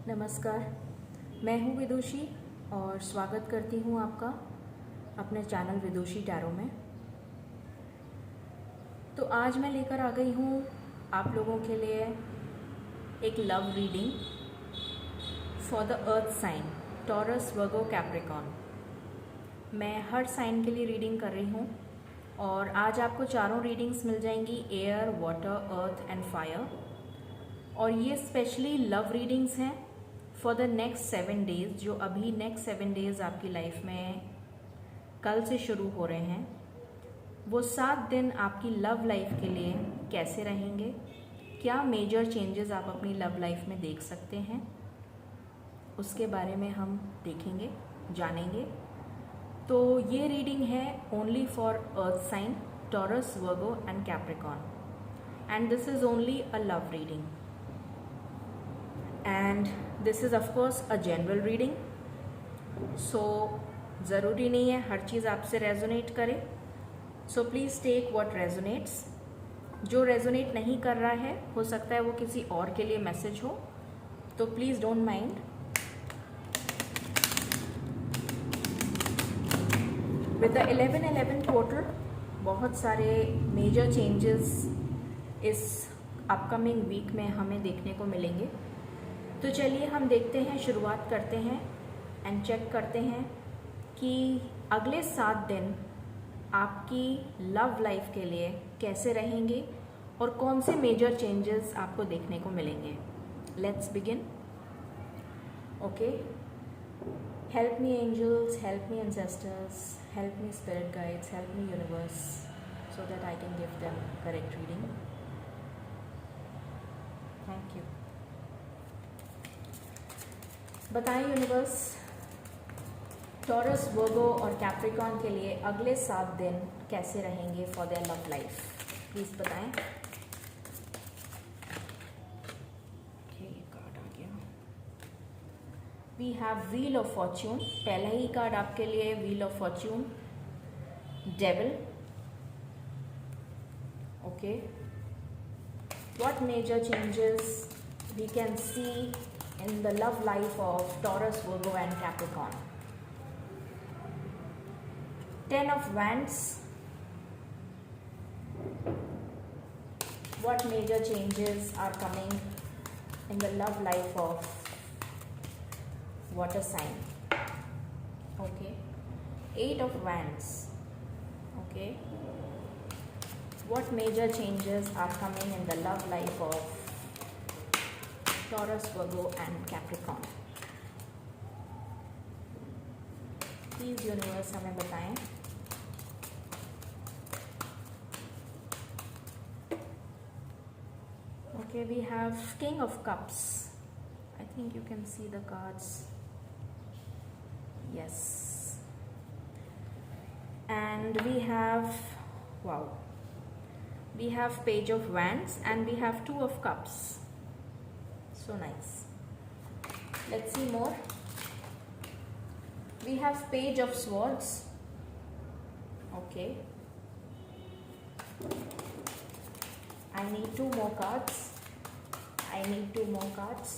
नमस्कार, मैं हूँ विदुषी और स्वागत करती हूँ आपका अपने चैनल विदुषी टैरो में। तो आज मैं लेकर आ गई हूँ आप लोगों के लिए एक love reading for the earth sign Taurus, Virgo, Capricorn. मैं हर साइन के लिए रीडिंग कर रही हूँ और आज आपको चारों रीडिंग्स मिल जाएंगी, air, water, earth and fire. और ये स्पेशली लव रीडिंग्स हैं फॉर द नेक्स्ट 7 डेज, जो अभी नेक्स्ट 7 डेज आपकी लाइफ में कल से शुरू हो रहे हैं। वो 7 दिन आपकी लव लाइफ के लिए कैसे रहेंगे, क्या मेजर चेंजेस आप अपनी लव लाइफ में देख सकते हैं, उसके बारे में हम देखेंगे, जानेंगे। तो ये रीडिंग है only for earth sign Taurus, Virgo and Capricorn, and this is only a love reading and this is of course a general reading. So ज़रूरी नहीं है हर चीज़ आपसे रेजोनेट करे। So please take what resonates. जो रेजोनेट नहीं कर रहा है, हो सकता है वो किसी और के लिए मैसेज हो, तो please don't mind. With the 11-11 portal बहुत सारे मेजर चेंजेस इस अपकमिंग वीक में हमें देखने को मिलेंगे। तो चलिए हम देखते हैं, शुरुआत करते हैं एंड चेक करते हैं कि अगले 7 दिन आपकी लव लाइफ के लिए कैसे रहेंगे और कौन से मेजर चेंजेस आपको देखने को मिलेंगे। Let's begin. Okay, help me angels, help me ancestors, help me spirit guides, help me universe, so that I can give them correct reading. Thank you. बताएं यूनिवर्स, टॉरस, वर्गो और Capricorn के लिए अगले 7 दिन कैसे रहेंगे for their love life. Please बताएं। Okay, card आ गया। We have wheel of fortune. पहला ही कार्ड आपके लिए wheel of fortune, devil. Okay, what major changes we can see in the love life of Taurus, Virgo and Capricorn. 10 of Wands. What major changes are coming in the love life of water sign? Okay. 8 of Wands. Okay. What major changes are coming in the love life of Taurus, Virgo and Capricorn? Please universe हमें बताएं। Okay, we have king of cups. I think you can see the cards. Yes, and we have, wow, we have page of wands and we have 2 of cups. So nice. Let's see more. We have page of swords. Okay. I need 2 more cards. I need 2 more cards.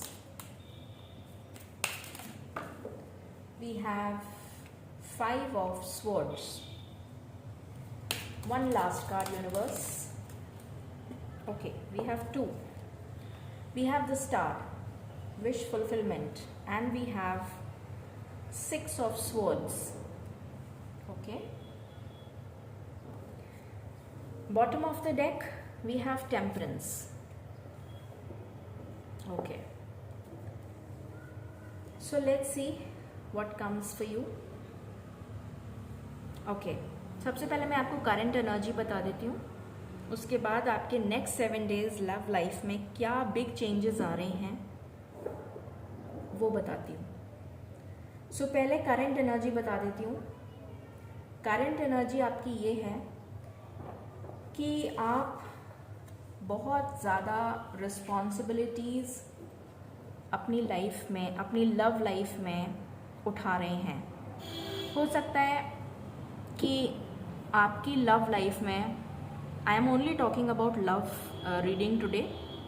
We have 5 of swords. One last card, universe. Okay, we have 2. We have the star, wish fulfillment, and we have 6 of swords. Okay. Bottom of the deck, we have temperance. Okay. So let's see what comes for you. Okay. सबसे पहले मैं आपको current energy बता देती हूँ, उसके बाद आपके नेक्स्ट 7 डेज लव लाइफ में क्या बिग चेंजेस आ रहे हैं वो बताती हूँ। सो पहले करंट एनर्जी बता देती हूँ। करंट एनर्जी आपकी ये है कि आप बहुत ज़्यादा रिस्पॉन्सिबिलिटीज़ अपनी लाइफ में, अपनी लव लाइफ में उठा रहे हैं। हो सकता है कि आपकी लव लाइफ में, I am only talking about love reading today.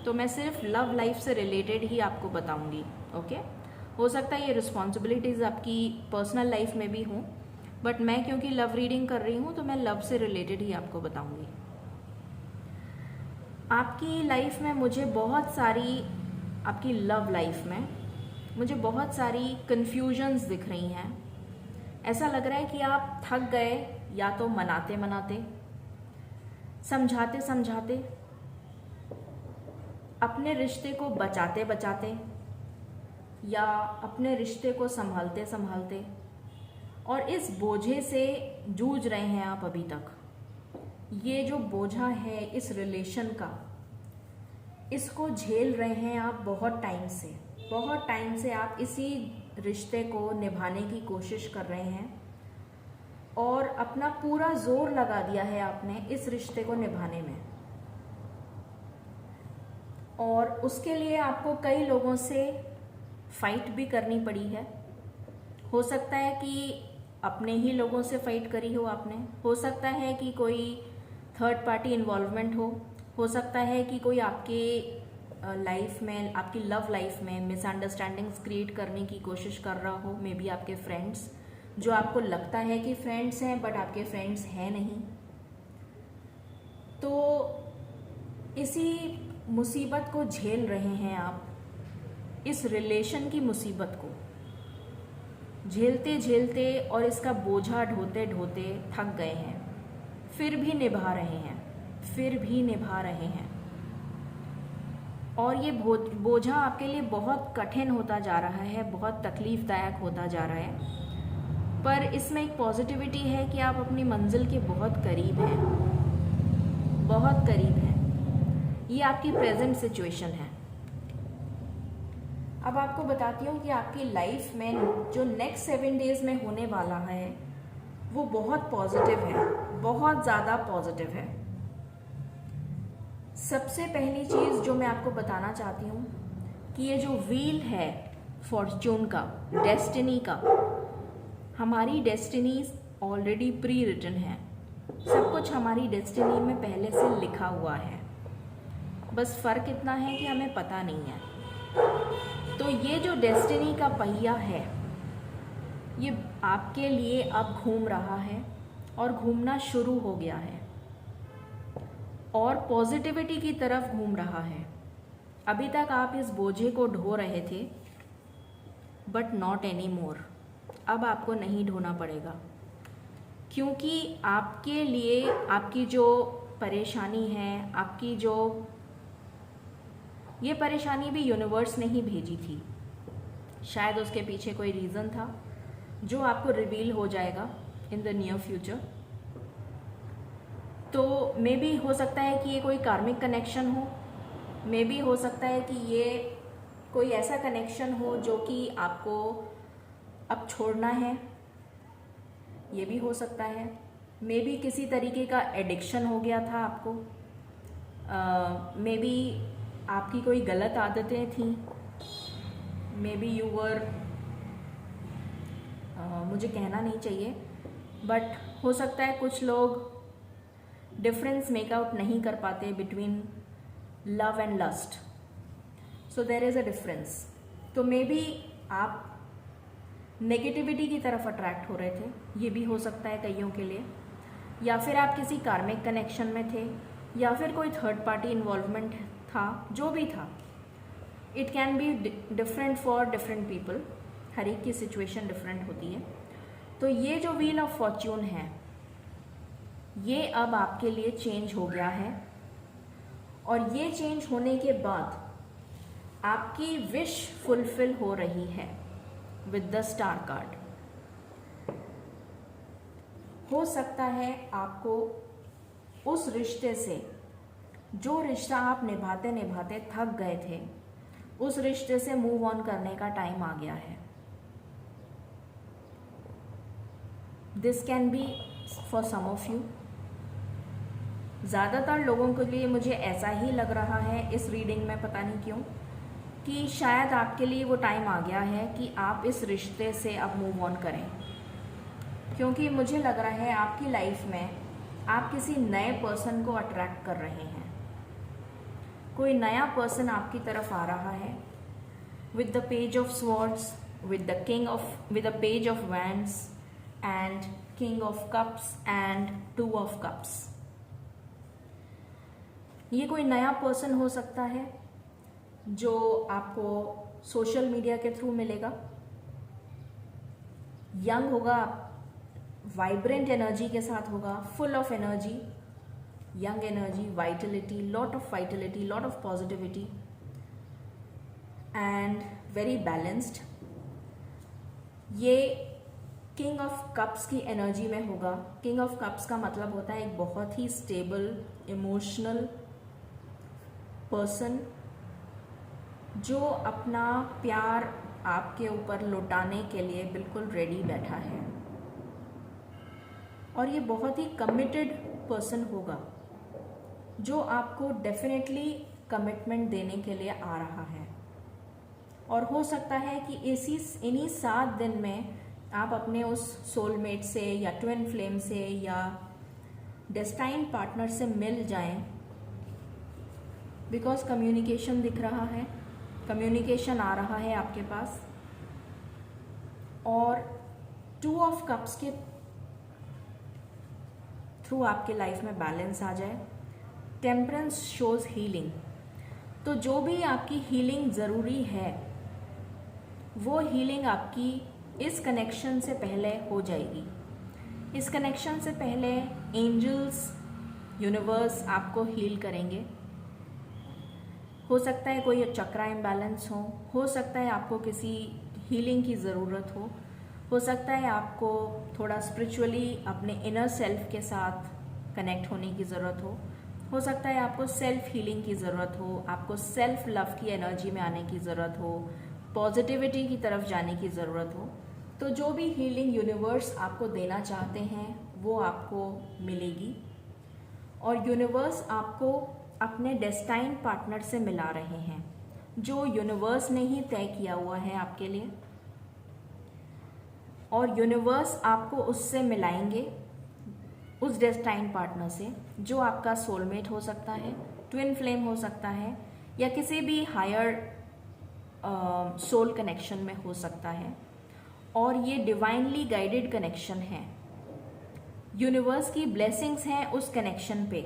तो मैं सिर्फ लव लाइफ से रिलेटेड ही आपको बताऊंगी। ओके, हो सकता है ये रिस्पॉन्सिबिलिटीज़ आपकी पर्सनल लाइफ में भी हों, बट मैं क्योंकि लव रीडिंग कर रही हूँ तो मैं लव से रिलेटेड ही आपको बताऊंगी। आपकी लाइफ में मुझे बहुत सारी, आपकी लव लाइफ में मुझे बहुत सारी कन्फ्यूजन्स दिख रही हैं। ऐसा लग रहा है कि आप थक गए, या तो मनाते मनाते, समझाते समझाते, अपने रिश्ते को बचाते बचाते, या अपने रिश्ते को संभालते संभालते, और इस बोझे से जूझ रहे हैं आप अभी तक। ये जो बोझा है इस रिलेशन का, इसको झेल रहे हैं आप बहुत टाइम से। बहुत टाइम से आप इसी रिश्ते को निभाने की कोशिश कर रहे हैं और अपना पूरा जोर लगा दिया है आपने इस रिश्ते को निभाने में। और उसके लिए आपको कई लोगों से फाइट भी करनी पड़ी है। हो सकता है कि अपने ही लोगों से फाइट करी हो आपने, हो सकता है कि कोई थर्ड पार्टी इन्वॉल्वमेंट हो सकता है कि कोई आपके लाइफ में, आपकी लव लाइफ में मिसअंडरस्टैंडिंग्स क्रिएट करने की कोशिश कर रहा हो। मे बी आपके फ्रेंड्स, जो आपको लगता है कि फ्रेंड्स हैं बट आपके फ्रेंड्स हैं नहीं। तो इसी मुसीबत को झेल रहे हैं आप, इस रिलेशन की मुसीबत को झेलते झेलते और इसका बोझा ढोते ढोते थक गए हैं, फिर भी निभा रहे हैं, फिर भी निभा रहे हैं। और ये बोझा आपके लिए बहुत कठिन होता जा रहा है, बहुत तकलीफ़दायक होता जा रहा है। पर इसमें एक पॉजिटिविटी है कि आप अपनी मंजिल के बहुत करीब हैं, बहुत करीब हैं। ये आपकी प्रेजेंट सिचुएशन है। अब आपको बताती हूँ कि आपकी लाइफ में जो नेक्स्ट 7 डेज़ में होने वाला है वो बहुत पॉजिटिव है, बहुत ज़्यादा पॉजिटिव है। सबसे पहली चीज़ जो मैं आपको बताना चाहती हूँ कि ये जो व्हील है फॉर्च्यून का, डेस्टिनी का, हमारी डेस्टिनी ऑलरेडी प्री रिटन है। सब कुछ हमारी डेस्टिनी में पहले से लिखा हुआ है, बस फ़र्क इतना है कि हमें पता नहीं है। तो ये जो डेस्टिनी का पहिया है ये आपके लिए अब घूम रहा है और घूमना शुरू हो गया है और पॉजिटिविटी की तरफ घूम रहा है। अभी तक आप इस बोझे को ढो रहे थे, बट नॉट एनी मोर। अब आपको नहीं ढोना पड़ेगा, क्योंकि आपके लिए आपकी जो परेशानी है, आपकी जो ये परेशानी भी यूनिवर्स ने ही भेजी थी। शायद उसके पीछे कोई रीज़न था जो आपको रिवील हो जाएगा इन द नियर फ्यूचर। तो मे बी हो सकता है कि ये कोई कार्मिक कनेक्शन हो, मे बी हो सकता है कि ये कोई ऐसा कनेक्शन हो जो कि आपको अब छोड़ना है, ये भी हो सकता है। मे बी किसी तरीके का एडिक्शन हो गया था आपको, मे बी आपकी कोई गलत आदतें थीं, मे बी यू वर, मुझे कहना नहीं चाहिए, बट हो सकता है कुछ लोग डिफरेंस मेकआउट नहीं कर पाते between love and lust, so there is a difference. तो मे बी आप नेगेटिविटी की तरफ अट्रैक्ट हो रहे थे, ये भी हो सकता है कईयों के लिए, या फिर आप किसी कार्मिक कनेक्शन में थे, या फिर कोई थर्ड पार्टी इन्वॉल्वमेंट था, जो भी था। It can be different for different people, हर एक की सिचुएशन डिफरेंट होती है। तो ये जो व्हील ऑफ फॉर्च्यून है ये अब आपके लिए चेंज हो गया है, और ये चेंज होने के बाद आपकी विश फुलफिल हो रही है विद द स्टार कार्ड। हो सकता है आपको उस रिश्ते से, जो रिश्ता आप निभाते निभाते थक गए थे, उस रिश्ते से मूव ऑन करने का टाइम आ गया है। This can be for some of you. ज़्यादातर लोगों के लिए मुझे ऐसा ही लग रहा है इस रीडिंग में, पता नहीं क्यों, कि शायद आपके लिए वो टाइम आ गया है कि आप इस रिश्ते से अब मूव ऑन करें। क्योंकि मुझे लग रहा है आपकी लाइफ में आप किसी नए पर्सन को अट्रैक्ट कर रहे हैं, कोई नया पर्सन आपकी तरफ आ रहा है with the page of swords, with the page of wands and king of cups and two of cups. ये कोई नया पर्सन हो सकता है जो आपको सोशल मीडिया के थ्रू मिलेगा। यंग होगा, वाइब्रेंट एनर्जी के साथ होगा, full of energy, young energy, Vitality, lot of positivity and very balanced. ये किंग ऑफ कप्स की एनर्जी में होगा। किंग ऑफ कप्स का मतलब होता है एक बहुत ही स्टेबल इमोशनल पर्सन जो अपना प्यार आपके ऊपर लुटाने के लिए बिल्कुल रेडी बैठा है, और ये बहुत ही कमिटेड पर्सन होगा जो आपको डेफिनेटली कमिटमेंट देने के लिए आ रहा है। और हो सकता है कि इन्हीं 7 दिन में आप अपने उस सोलमेट से या ट्विन फ्लेम से या डेस्टाइन पार्टनर से मिल जाएं, बिकॉज कम्युनिकेशन दिख रहा है, कम्युनिकेशन आ रहा है आपके पास। और 2 ऑफ कप्स के थ्रू आपके लाइफ में बैलेंस आ जाए। टेम्परेंस शोज हीलिंग, तो जो भी आपकी हीलिंग ज़रूरी है वो हीलिंग आपकी इस कनेक्शन से पहले हो जाएगी। इस कनेक्शन से पहले एंजल्स, यूनिवर्स आपको हील करेंगे। हो सकता है कोई चक्रा इम्बैलेंस हो सकता है आपको किसी हीलिंग की ज़रूरत हो सकता है आपको थोड़ा स्पिरिचुअली अपने इनर सेल्फ के साथ कनेक्ट होने की ज़रूरत हो सकता है आपको सेल्फ हीलिंग की ज़रूरत हो, आपको सेल्फ लव की एनर्जी में आने की ज़रूरत हो, पॉजिटिविटी की तरफ जाने की ज़रूरत हो। तो जो भी हीलिंग यूनिवर्स आपको देना चाहते हैं वो आपको मिलेगी। और यूनिवर्स आपको अपने डेस्टाइन पार्टनर से मिला रहे हैं जो यूनिवर्स ने ही तय किया हुआ है आपके लिए, और यूनिवर्स आपको उससे मिलाएंगे, उस डेस्टाइन पार्टनर से जो आपका सोलमेट हो सकता है, ट्विन फ्लेम हो सकता है, या किसी भी हायर सोल कनेक्शन में हो सकता है। और ये डिवाइनली गाइडेड कनेक्शन है, यूनिवर्स की ब्लेसिंग्स हैं उस कनेक्शन पे,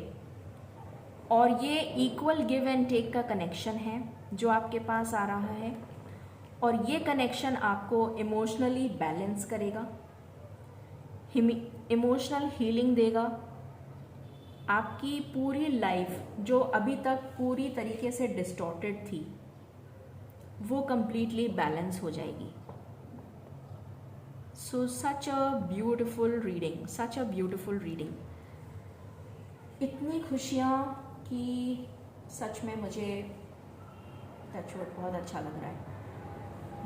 और ये इक्वल गिव एंड टेक का कनेक्शन है जो आपके पास आ रहा है। और ये कनेक्शन आपको इमोशनली बैलेंस करेगा, इमोशनल हीलिंग देगा। आपकी पूरी लाइफ जो अभी तक पूरी तरीके से डिस्टॉर्टेड थी वो कंप्लीटली बैलेंस हो जाएगी। सो सच अ ब्यूटिफुल रीडिंग, इतनी खुशियाँ कि सच में मुझे टचवुड बहुत अच्छा लग रहा है।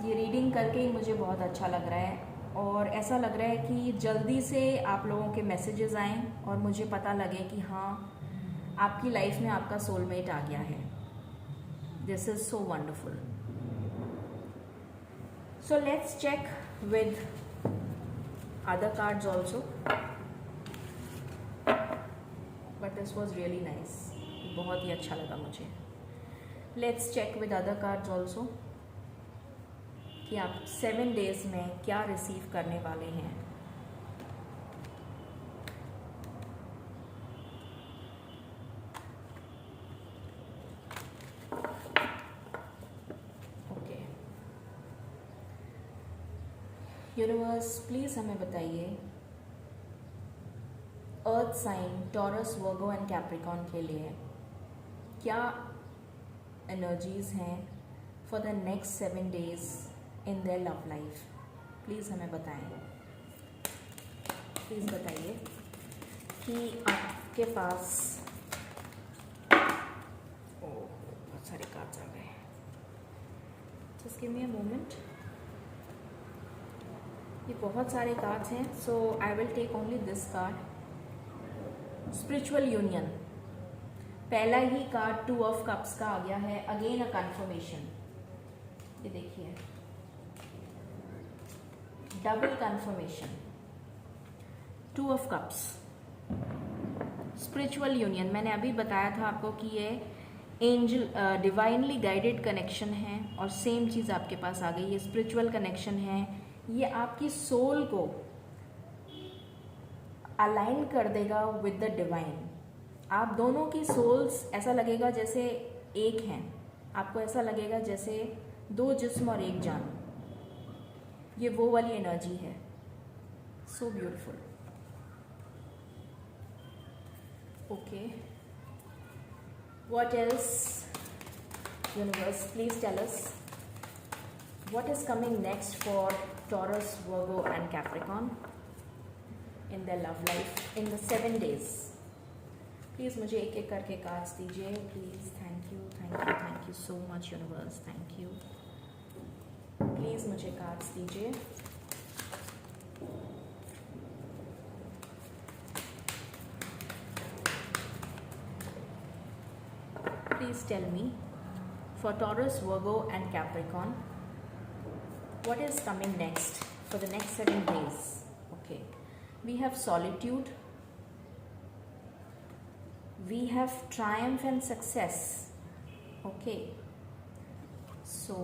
ये रीडिंग करके ही मुझे बहुत अच्छा लग रहा है, और ऐसा लग रहा है कि जल्दी से आप लोगों के मैसेजेस आएँ और मुझे पता लगे कि हाँ आपकी लाइफ में आपका सोलमेट आ गया है। This is so wonderful. So let's check with other cards also, but this was really nice, बहुत ही अच्छा लगा मुझे। Let's check with other cards also कि आप 7 डेज में क्या रिसीव करने वाले हैं। ओके, यूनिवर्स प्लीज हमें बताइए earth sign Taurus, Virgo and Capricorn के लिए क्या एनर्जीज हैं for the next 7 days in their love life. Please हमें बताएं, प्लीज़ बताइए कि आपके पास बहुत सारे कार्ड्स आ गए। Just give me a moment. ये बहुत सारे कार्ड्स हैं, so I will take only this card. Spiritual union, पहला ही कार्ड 2 ऑफ कप्स का आ गया है। अगेन अ कंफर्मेशन, ये देखिए double confirmation, 2 of cups, spiritual union. मैंने अभी बताया था आपको कि ये एंजल डिवाइनली गाइडेड कनेक्शन है, और सेम चीज़ आपके पास आ गई, ये स्पिरिचुअल कनेक्शन है, ये आपकी सोल को अलाइन कर देगा विद द डिवाइन। आप दोनों की सोल्स ऐसा लगेगा जैसे एक हैं, आपको ऐसा लगेगा जैसे दो जिस्म और एक जान, ये वो वाली एनर्जी है। So beautiful. Okay, what else, universe, please tell us what is coming next for Taurus, Virgo and Capricorn in their love life in the 7 days. Please मुझे एक एक करके कार्ड्स दीजिए please. Thank you, thank you, thank you so much universe, thank you. Please मुझे cards दीजिए। Please tell me, for Taurus, Virgo and Capricorn, what is coming next for the next 7 days? Okay, we have solitude, we have triumph and success. Okay, so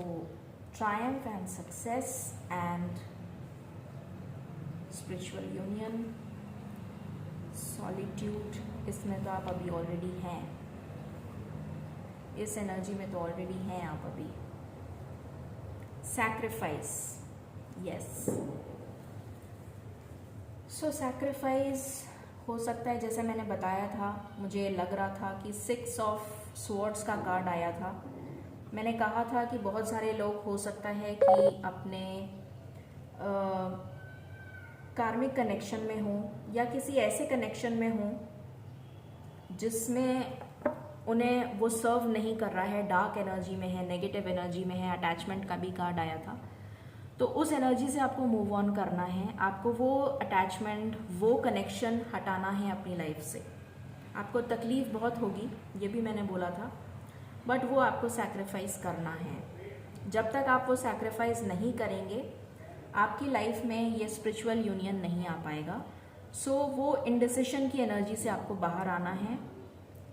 triumph and success and spiritual union, solitude, इसमें तो आप अभी already हैं, इस energy में तो already हैं आप अभी। सैक्रिफाइस, यस, सो सैक्रिफाइस हो सकता है, जैसे मैंने बताया था, मुझे लग रहा था कि 6 ऑफ स्वॉर्ड्स का कार्ड आया था। मैंने कहा था कि बहुत सारे लोग हो सकता है कि अपने कार्मिक कनेक्शन में हों या किसी ऐसे कनेक्शन में हों जिसमें उन्हें वो सर्व नहीं कर रहा है, डार्क एनर्जी में है, नेगेटिव एनर्जी में है। अटैचमेंट का भी कार्ड आया था, तो उस एनर्जी से आपको मूव ऑन करना है, आपको वो अटैचमेंट, वो कनेक्शन हटाना है अपनी लाइफ से। आपको तकलीफ बहुत होगी, ये भी मैंने बोला था, बट वो आपको सैक्रिफाइस करना है। जब तक आप वो सैक्रिफाइस नहीं करेंगे, आपकी लाइफ में ये स्पिरिचुअल यूनियन नहीं आ पाएगा। सो वो इंडिसिशन की एनर्जी से आपको बाहर आना है,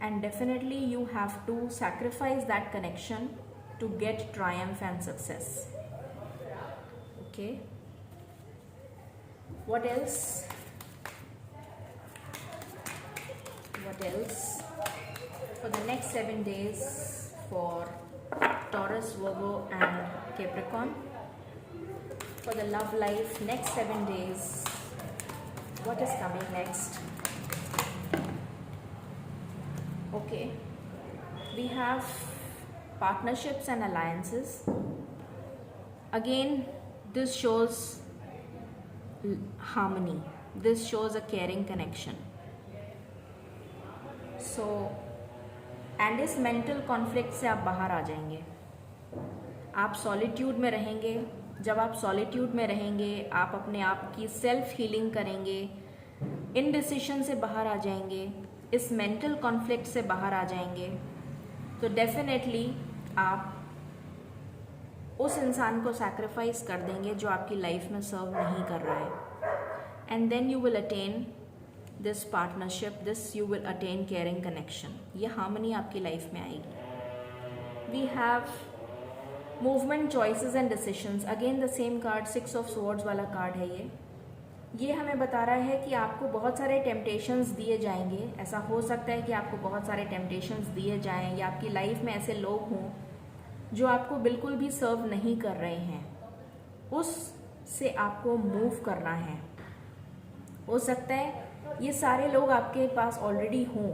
and definitely you have to sacrifice that connection to get triumph and success. Okay, what else, what else for the next 7 days for Taurus, Virgo and Capricorn? For the love life, next 7 days, what is coming next? Okay, we have partnerships and alliances. Again, this shows harmony, this shows a caring connection. So, and इस mental conflict से आप बाहर आ जाएंगे। आप solitude में रहेंगे। जब आप solitude में रहेंगे, आप अपने आप की self healing करेंगे, indecision से बाहर आ जाएंगे, इस मेंटल कॉन्फ्लिक्ट से बाहर आ जाएंगे, तो डेफिनेटली आप उस इंसान को सैक्रिफाइस कर देंगे जो आपकी लाइफ में सर्व नहीं कर रहा है, and then you will attain this partnership, this you will attain caring connection. ये हार्मनी आपकी लाइफ में आएगी। We have movement, choices and decisions. Again the same card, 6 of swords वाला कार्ड है ये हमें बता रहा है कि आपको बहुत सारे टेम्पटेशंस दिए जाएंगे। ऐसा हो सकता है कि आपको बहुत सारे टेम्पटेशंस दिए जाएं, या आपकी लाइफ में ऐसे लोग हों जो आपको बिल्कुल भी सर्व नहीं कर रहे हैं, उससे आपको मूव करना है। हो सकता है ये सारे लोग आपके पास ऑलरेडी हों,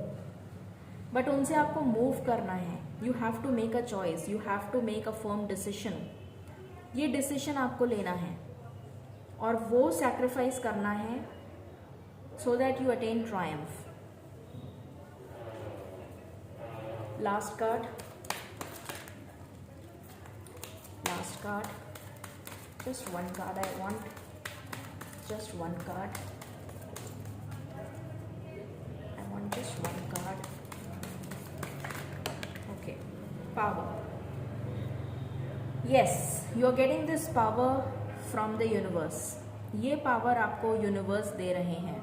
बट उनसे आपको मूव करना है। You have to make a choice, you have to make a firm decision. ये डिसीशन आपको लेना है और वो सैक्रिफाइस करना है so that you attain triumph. Last card, just one card I want, just one card, I want just one card. Okay, power. Yes, you are getting this power from the universe. ये power आपको universe दे रहे हैं।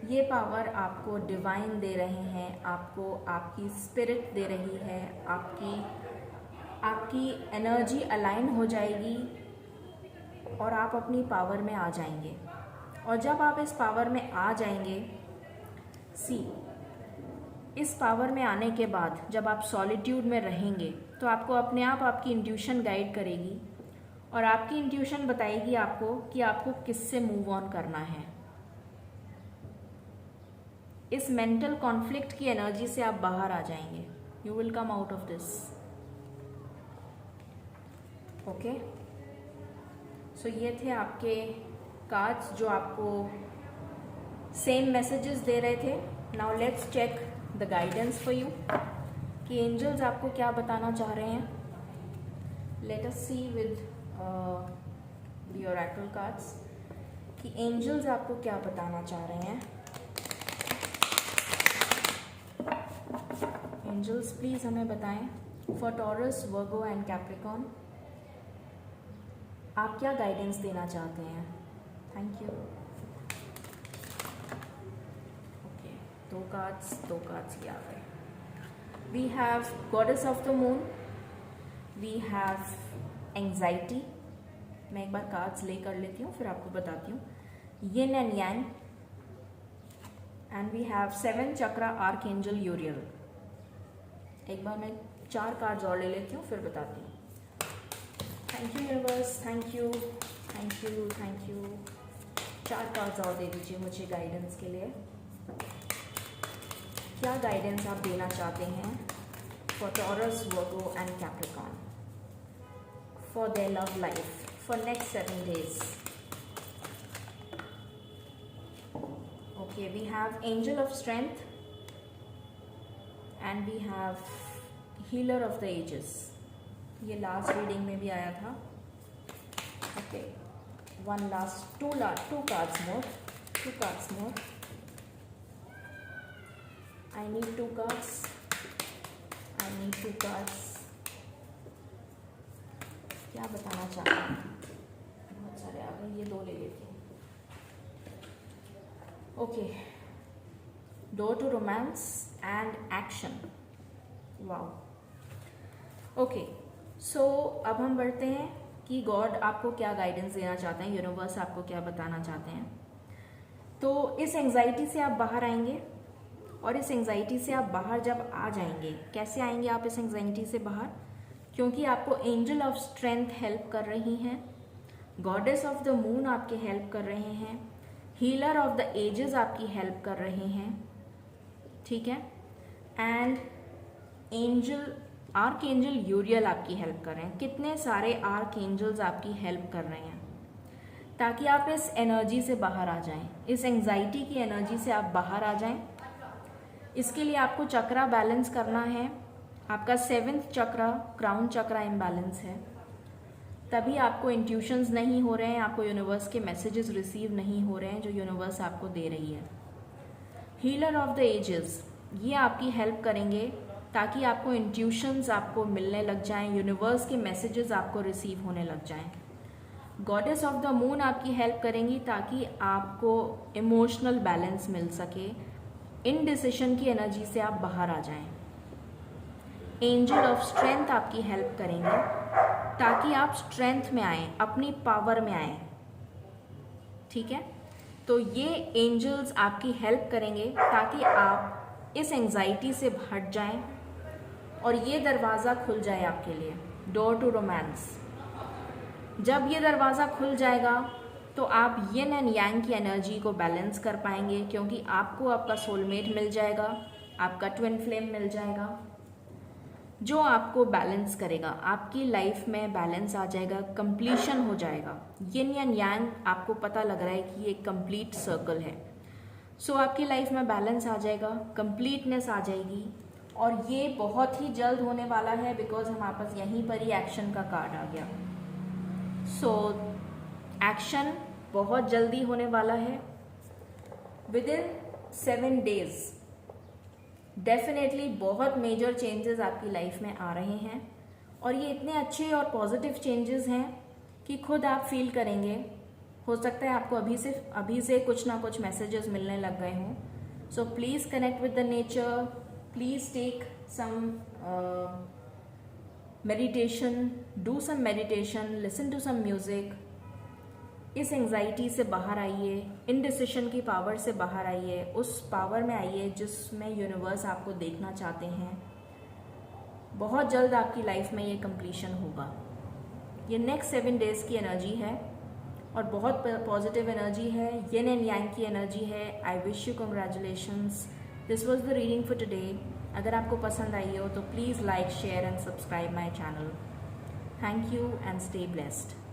ये power आपको divine दे रहे हैं, आपको आपकी स्पिरिट दे रही है, आपकी एनर्जी अलाइन हो जाएगी और आप अपनी पावर में आ जाएंगे। और जब आप इस पावर में आ जाएंगे, इस पावर में आने के बाद जब आप सॉलिट्यूड में रहेंगे तो आपको अपने आप आपकी इंट्यूशन गाइड करेगी और आपकी इंट्यूशन बताएगी आपको कि आपको किससे मूव ऑन करना है। इस मेंटल कॉन्फ्लिक्ट की एनर्जी से आप बाहर आ जाएंगे। You will come out of this. Okay, so ये थे आपके कार्ड्स जो आपको सेम मैसेजेस दे रहे थे। Now let's check the guidance for you कि एंजल्स आपको क्या बताना चाह रहे हैं। Let us see with the oracle cards कि एंजल्स आपको क्या बताना चाह रहे हैं। एंजल्स प्लीज हमें बताएं for Taurus, Virgo and Capricorn आप क्या गाइडेंस देना चाहते हैं। Thank you. ओके, दो कार्ड्स ये आ गए। We have goddess of the moon, we have anxiety. मैं एक बार कार्ड्स ले कर लेती हूँ फिर आपको बताती हूँ। Yin and yang, and we have 7 chakra archangel Uriel. एक बार मैं 4 कार्ड्स और ले लेती हूँ फिर बताती हूँ। Thank you universe, thank you thank you thank you. 4 cards और दे दीजिए मुझे गाइडेंस के लिए। क्या गाइडेंस आप देना चाहते हैं for Taurus, Virgo and Capricorn for their love life for next 7 days। Okay, we have angel of strength and we have healer of the ages. ये लास्ट रीडिंग में भी आया था। Okay, two cards more। I need 2 cards। क्या बताना चाहते हैं? बहुत सारे आ गए, ये 2 ले लेती हूँ। Okay, door to romance and action. Wow. Okay, so अब हम बढ़ते हैं कि गॉड आपको क्या गाइडेंस देना चाहते हैं, यूनिवर्स आपको क्या बताना चाहते हैं। तो इस एंजाइटी से आप बाहर आएंगे और इस एंजाइटी से आप बाहर जब आ जाएंगे, कैसे आएंगे आप इस एंजाइटी से बाहर? क्योंकि आपको एंजल ऑफ स्ट्रेंथ हेल्प कर रही हैं, गॉडेस ऑफ द मून आपके हेल्प कर रहे हैं, हीलर ऑफ द एजेस आपकी हेल्प कर रहे हैं, ठीक है, एंड आर्कएंजल यूरियल आपकी हेल्प कर रहे हैं। कितने सारे आर्कएंजल्स आपकी हेल्प कर रहे हैं ताकि आप इस एनर्जी से बाहर आ जाएं, इस एंजाइटी की एनर्जी से आप बाहर आ जाएं। इसके लिए आपको चक्रा बैलेंस करना है। आपका 7th चक्रा, क्राउन चक्रा इम्बैलेंस है, तभी आपको इंट्यूशंस नहीं हो रहे हैं, आपको यूनिवर्स के मैसेजेस रिसीव नहीं हो रहे हैं जो यूनिवर्स आपको दे रही है। हीलर ऑफ द एजेस, ये आपकी हेल्प करेंगे ताकि आपको इंट्यूशंस आपको मिलने लग जाएं, यूनिवर्स के मैसेजेस आपको रिसीव होने लग जाएं। गॉडेस ऑफ द मून आपकी हेल्प करेंगी ताकि आपको इमोशनल बैलेंस मिल सके, इनडिसिशन की एनर्जी से आप बाहर आ जाएं। एंजल ऑफ स्ट्रेंथ आपकी हेल्प करेंगे ताकि आप स्ट्रेंथ में आएं, अपनी पावर में आएं, ठीक है। तो ये एंजल्स आपकी हेल्प करेंगे ताकि आप इस एंजाइटी से हट जाएं और ये दरवाज़ा खुल जाए आपके लिए, डोर टू रोमांस। जब ये दरवाज़ा खुल जाएगा तो आप यिन एंड यांग की एनर्जी को बैलेंस कर पाएंगे, क्योंकि आपको आपका सोलमेट मिल जाएगा, आपका ट्विन फ्लेम मिल जाएगा जो आपको बैलेंस करेगा। आपकी लाइफ में बैलेंस आ जाएगा, कंप्लीशन हो जाएगा। यिन एंड यांग आपको पता लग रहा है कि ये कंप्लीट सर्कल है। सो आपकी लाइफ में बैलेंस आ जाएगा, कंप्लीटनेस आ जाएगी, और ये बहुत ही जल्द होने वाला है बिकॉज हमारे पास यहीं पर ही एक्शन का कार्ड आ गया। सो एक्शन बहुत जल्दी होने वाला है, विदिन 7 days डेफिनेटली बहुत मेजर चेंजेस आपकी लाइफ में आ रहे हैं, और ये इतने अच्छे और पॉजिटिव चेंजेस हैं कि खुद आप फील करेंगे हो सकता है आपको अभी से कुछ ना कुछ मैसेजेस मिलने लग गए हों. So please connect with the nature, please take some meditation, do some meditation, listen to some music. इस एंजाइटी से बाहर आइए, इनडिसिशन की पावर से बाहर आइए, उस पावर में आइए जिसमें यूनिवर्स आपको देखना चाहते हैं. बहुत जल्द आपकी लाइफ में ये कंप्लीशन होगा. ये नेक्स्ट 7 डेज़ की एनर्जी है और बहुत पॉजिटिव एनर्जी है, यिन एंड यांग की एनर्जी है. I wish you congratulations. This was the reading for today. अगर आपको पसंद आई हो तो please like, share and subscribe my channel. Thank you and stay blessed.